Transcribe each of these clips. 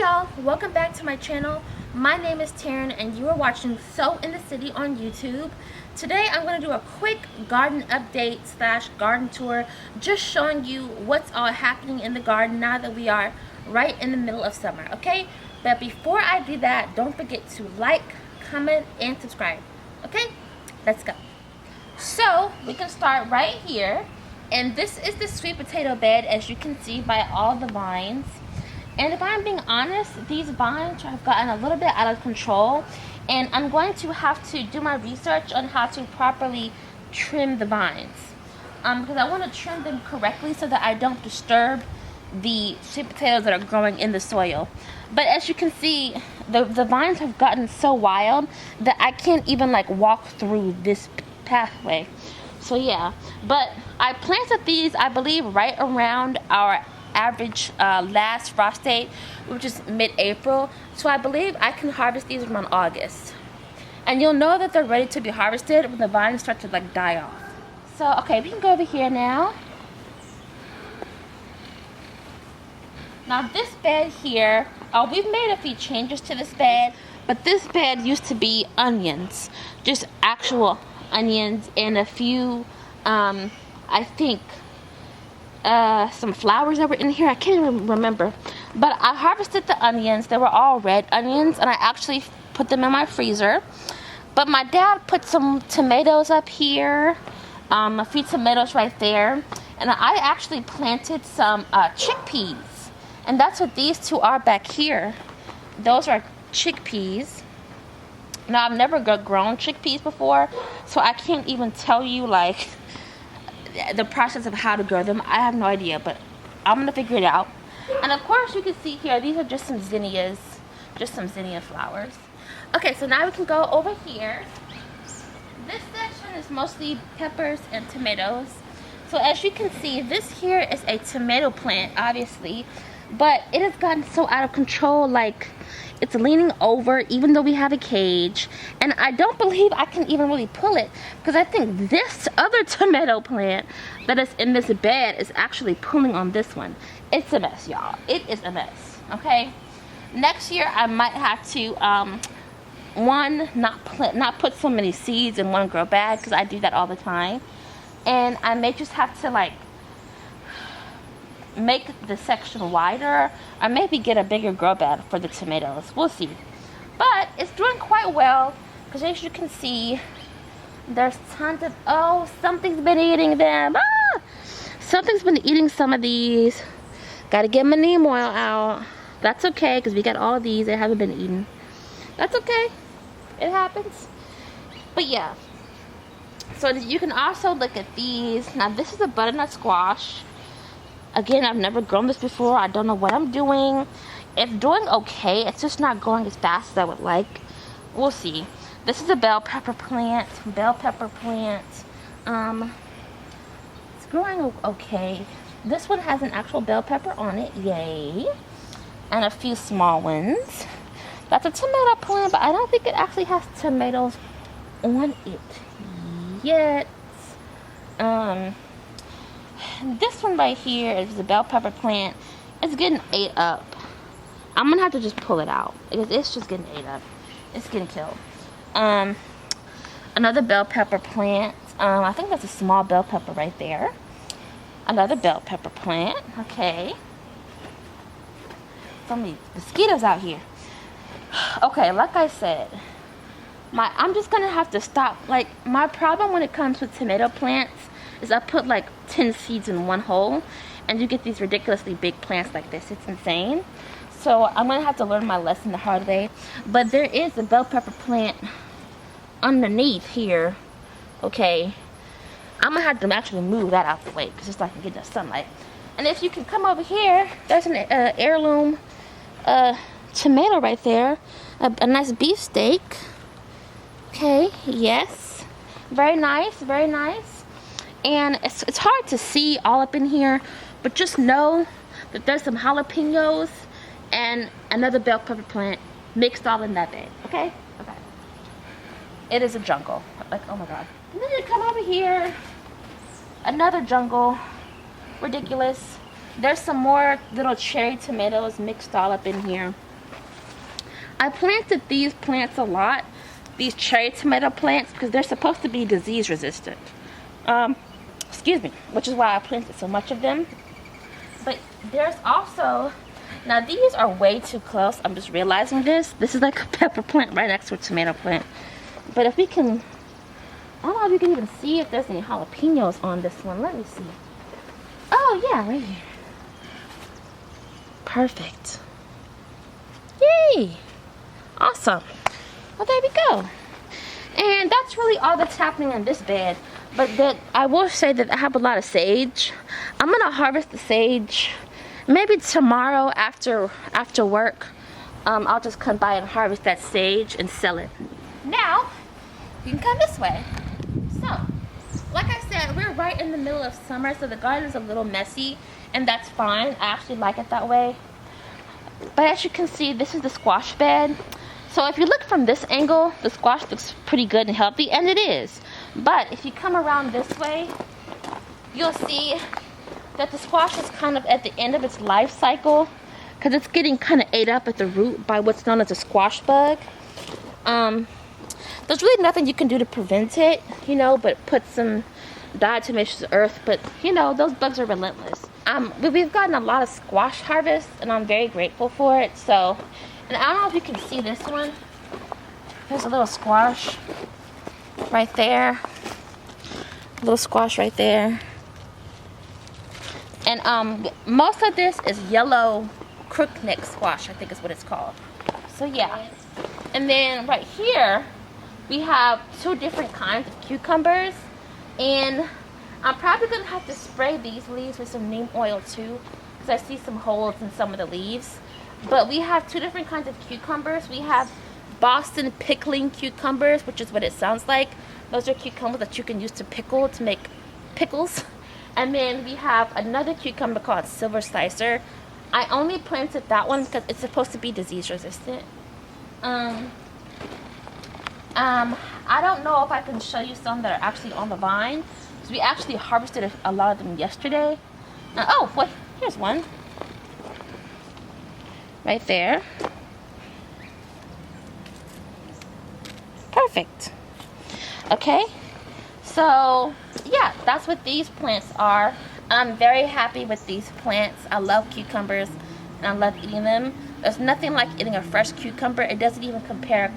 y'all, welcome back to my channel. My name is Taryn and you are watching Sew in the City on YouTube. Today I'm going to do a quick garden update / garden tour, just showing you what's all happening in the garden now that we are right in the middle of summer, okay? But before I do that, don't forget to like, comment, and subscribe, okay? Let's go. So we can start right here, and this is the sweet potato bed, as you can see by all the vines. And if I'm being honest, these vines have gotten a little bit out of control, and I'm going to have to do my research on how to properly trim the vines, because I want to trim them correctly so that I don't disturb the sweet potatoes that are growing in the soil. But as you can see, the vines have gotten so wild that I can't even like walk through this pathway. So yeah, but I planted these, I believe, right around our average last frost date, which is mid-April. So I believe I can harvest these around August, and you'll know that they're ready to be harvested when the vines start to like die off. So okay, we can go over here now. Now this bed here, we've made a few changes to this bed, but this bed used to be onions, just actual onions, and a few I think some flowers that were in here. I can't even remember, but I harvested the onions. They were all red onions, and I actually put them in my freezer. But my dad put some tomatoes up here, a few tomatoes right there, and I actually planted some chickpeas, and that's what these two are back here. Those are chickpeas. Now I've never grown chickpeas before, so I can't even tell you like the process of how to grow them. I have no idea, but I'm gonna figure it out. And of course you can see here, these are just some zinnias, just some zinnia flowers. Okay, so now we can go over here. This section is mostly peppers and tomatoes. So as you can see, this here is a tomato plant, obviously, but it has gotten so out of control, like it's leaning over even though we have a cage, and I don't believe I can even really pull it, because I think this other tomato plant that is in this bed is actually pulling on this one. It's a mess, y'all. It is a mess, okay? Next year I might have to not put so many seeds in one grow bag, because I do that all the time, and I may just have to like make the section wider, or maybe get a bigger grow bed for the tomatoes. We'll see. But it's doing quite well, because as you can see, there's tons of, oh, something's been eating them. Ah! Something's been eating some of these. Gotta get my neem oil out. That's okay, because we got all of these that haven't been eaten. That's okay. It happens. But yeah. So you can also look at these. Now this is a butternut squash. Again, I've never grown this before. I don't know what I'm doing. It's doing okay. It's just not growing as fast as I would like. We'll see. This is a bell pepper plant. It's growing okay. This one has an actual bell pepper on it. Yay. And a few small ones. That's a tomato plant, but I don't think it actually has tomatoes on it yet. This one right here is the bell pepper plant. It's getting ate up. I'm gonna have to just pull it out, because it's just getting ate up. It's getting killed. Another bell pepper plant. I think that's a small bell pepper right there. Another bell pepper plant. Okay. So many mosquitoes out here. Okay, like I said, I'm just gonna have to stop. Like, my problem when it comes with tomato plants is I put like 10 seeds in one hole, and you get these ridiculously big plants like this. It's insane. So I'm gonna have to learn my lesson the hard way. But there is a bell pepper plant underneath here. Okay, I'm gonna have to actually move that out the way, because it's like I can get the sunlight. And if you can come over here, there's an heirloom tomato right there, a nice beefsteak. Okay, yes, very nice, very nice. And it's hard to see all up in here, but just know that there's some jalapenos and another bell pepper plant mixed all in that bed. Okay? Okay. It is a jungle. Like, oh my god. And then you come over here, another jungle. Ridiculous. There's some more little cherry tomatoes mixed all up in here. I planted these plants a lot, these cherry tomato plants, because they're supposed to be disease resistant. Excuse me, which is why I planted so much of them. But there's also, now these are way too close. I'm just realizing this. This is like a pepper plant right next to a tomato plant. But if we can, I don't know if you can even see if there's any jalapenos on this one. Let me see. Oh yeah, right here. Perfect. Yay! Awesome. Well, there we go. And that's really all that's happening in this bed. But that I will say that I have a lot of sage. I'm gonna harvest the sage maybe tomorrow after work. I'll just come by and harvest that sage and sell it. Now you can come this way. So, like I said, we're right in the middle of summer, so the garden is a little messy, and that's fine. I actually like it that way. But as you can see, this is the squash bed. So if you look from this angle, the squash looks pretty good and healthy, and it is. But if you come around this way, you'll see that the squash is kind of at the end of its life cycle, because it's getting kind of ate up at the root by what's known as a squash bug. There's really nothing you can do to prevent it, you know, but put some diatomaceous earth. But you know, those bugs are relentless. We've gotten a lot of squash harvest, and I'm very grateful for it. So, and I don't know if you can see this one. There's a little squash right there. A little squash right there. And most of this is yellow crookneck squash, I think is what it's called. So yeah. And then right here, we have 2 different kinds of cucumbers. And I'm probably going to have to spray these leaves with some neem oil too, because I see some holes in some of the leaves. But we have 2 different kinds of cucumbers. We have Boston pickling cucumbers, which is what it sounds like. Those are cucumbers that you can use to pickle, to make pickles. And then we have another cucumber called silver slicer. I only planted that one because it's supposed to be disease resistant. I don't know if I can show you some that are actually on the vine, because we actually harvested a lot of them yesterday. Oh, wait, here's one. Right there. Perfect. Okay, so yeah, that's what these plants are. I'm very happy with these plants. I love cucumbers and I love eating them. There's nothing like eating a fresh cucumber. It doesn't even compare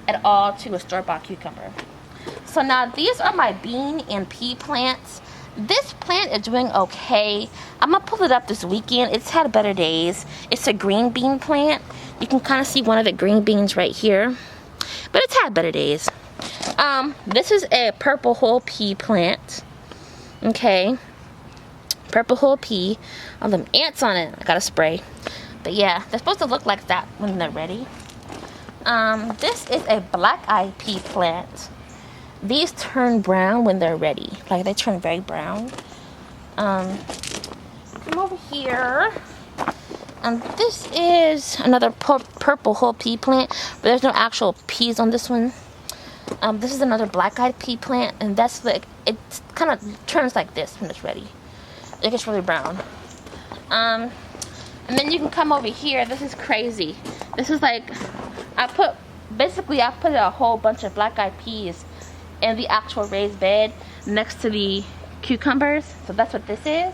at all to a store-bought cucumber. So now these are my bean and pea plants. This plant is doing okay. I'm gonna pull it up this weekend. It's had better days. It's a green bean plant. You can kind of see one of the green beans right here, but it's had better days. This is a purple whole pea plant. Okay, purple whole pea. All them ants on it. I gotta spray. But yeah, they're supposed to look like that when they're ready. This is a black-eyed pea plant. These turn brown when they're ready. Like, they turn very brown. Come over here. This is another purple whole pea plant, but there's no actual peas on this one. This is another black-eyed pea plant, and that's like, it kind of turns like this when it's ready. It gets really brown. And then you can come over here. This is crazy. This is like, I put a whole bunch of black-eyed peas in the actual raised bed next to the cucumbers. So that's what this is.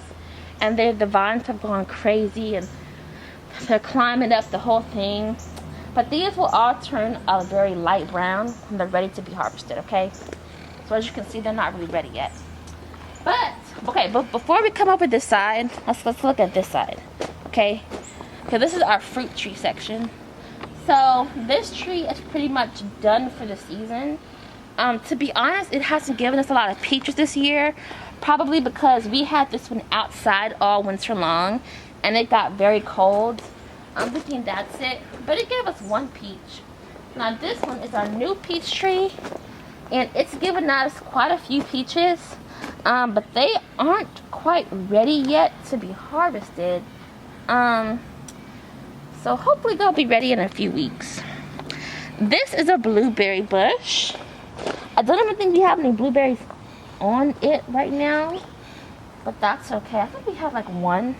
And the vines have gone crazy and they're climbing up the whole thing. But these will all turn a very light brown when they're ready to be harvested, okay? So as you can see, they're not really ready yet. But before we come over this side, let's look at this side, okay? Okay, this is our fruit tree section. So this tree is pretty much done for the season. To be honest, it hasn't given us a lot of peaches this year, probably because we had this one outside all winter long and it got very cold. I'm thinking that's it, but it gave us 1 peach. Now this one is our new peach tree, and it's given us quite a few peaches, but they aren't quite ready yet to be harvested. So hopefully they'll be ready in a few weeks. This is a blueberry bush. I don't even think we have any blueberries on it right now, but that's okay. I think we have like 1.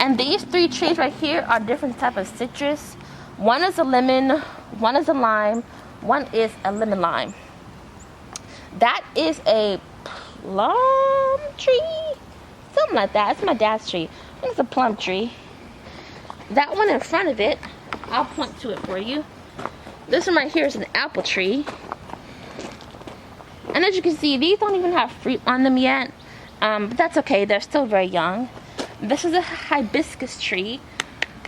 And these 3 trees right here are different type of citrus. One is a lemon, one is a lime, one is a lemon lime. That is a plum tree, something like that. It's my dad's tree. I think it's a plum tree. That one in front of it, I'll point to it for you. This one right here is an apple tree. And as you can see, these don't even have fruit on them yet. But that's okay, they're still very young. This is a hibiscus tree.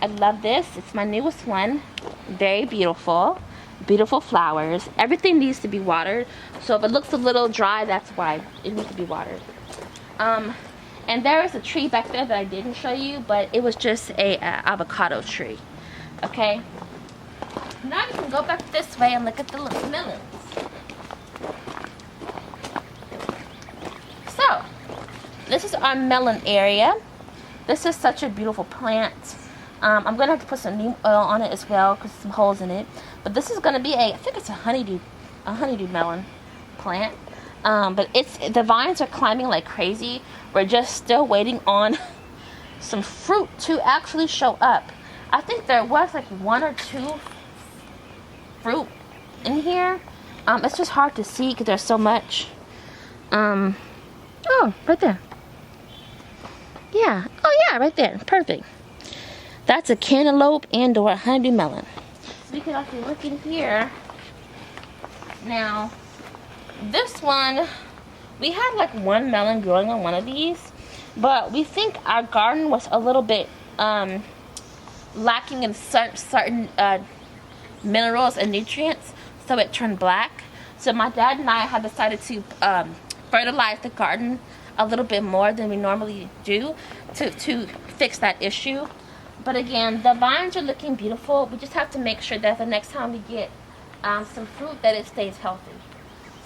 I love this. It's my newest one. Very beautiful. Beautiful flowers. Everything needs to be watered. So if it looks a little dry, that's why it needs to be watered. And there is a tree back there that I didn't show you, but it was just a avocado tree. Okay? Now you can go back this way and look at the melons. So, this is our melon area. This is such a beautiful plant. I'm going to have to put some neem oil on it as well because some holes in it. But this is going to be I think it's a honeydew melon plant. But the vines are climbing like crazy. We're just still waiting on some fruit to actually show up. I think there was like 1 or 2 fruit in here. It's just hard to see because there's so much. Oh, right there. Yeah. Oh yeah, right there. Perfect. That's a cantaloupe and or a honeydew melon. So you can actually look in here. Now, this one, we had like 1 melon growing on one of these, but we think our garden was a little bit lacking in certain minerals and nutrients, so it turned black. So my dad and I have decided to fertilize the garden a little bit more than we normally do to fix that issue. But again, the vines are looking beautiful. We just have to make sure that the next time we get some fruit, that it stays healthy.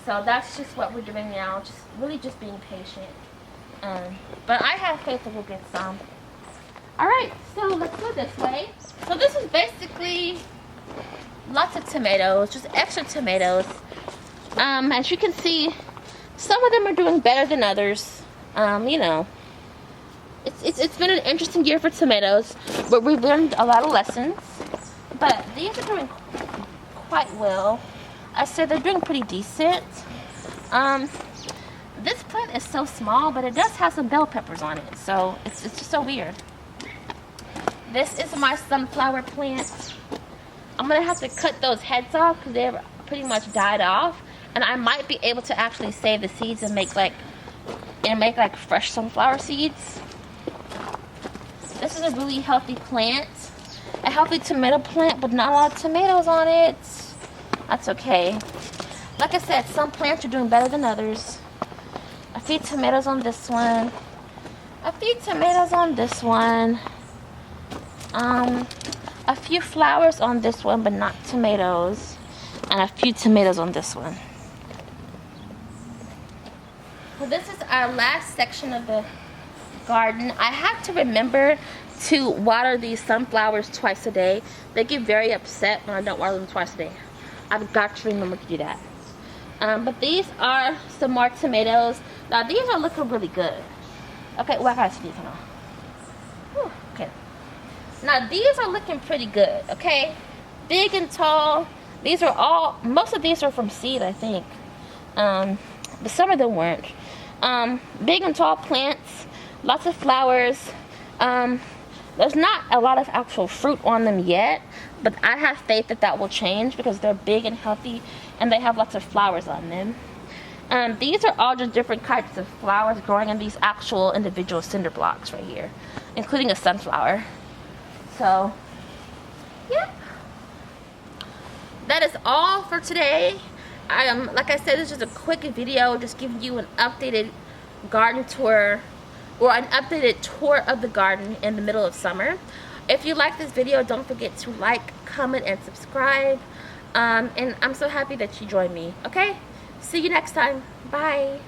So that's just what we're doing now, just being patient. But I have faith that we'll get some. Alright, so let's go this way. So this is basically lots of tomatoes, just extra tomatoes. As you can see, some of them are doing better than others. You know, it's been an interesting year for tomatoes, but we've learned a lot of lessons. But these are doing quite well. I said they're doing pretty decent. This plant is so small, but it does have some bell peppers on it, so it's just so weird. This is my sunflower plant. I'm gonna have to cut those heads off because they've pretty much died off, and I might be able to actually save the seeds and make like fresh sunflower seeds. This is a really healthy plant, a healthy tomato plant, but not a lot of tomatoes on it. That's okay. Like I said, some plants are doing better than others. A few tomatoes on this one. A few tomatoes on this one. A few flowers on this one, but not tomatoes. And a few tomatoes on this one. Well, this is our last section of the garden. I have to remember to water these sunflowers twice a day. They get very upset when I don't water them twice a day. I've got to remember to do that. But these are some more tomatoes. Now these are looking really good. Okay, well I gotta sneeze on. Whew, okay. Now these are looking pretty good, okay? Big and tall. These are all, most of these are from seed, I think. But some of them weren't. Big and tall plants, lots of flowers. There's not a lot of actual fruit on them yet, but I have faith that that will change because they're big and healthy and they have lots of flowers on them. These are all just different kinds of flowers growing in these actual individual cinder blocks right here, including a sunflower. So, yeah. That is all for today. Like I said, this is just a quick video, just giving you an updated garden tour, or an updated tour of the garden in the middle of summer. If you like this video, don't forget to like, comment, and subscribe. And I'm so happy that you joined me. Okay? See you next time. Bye.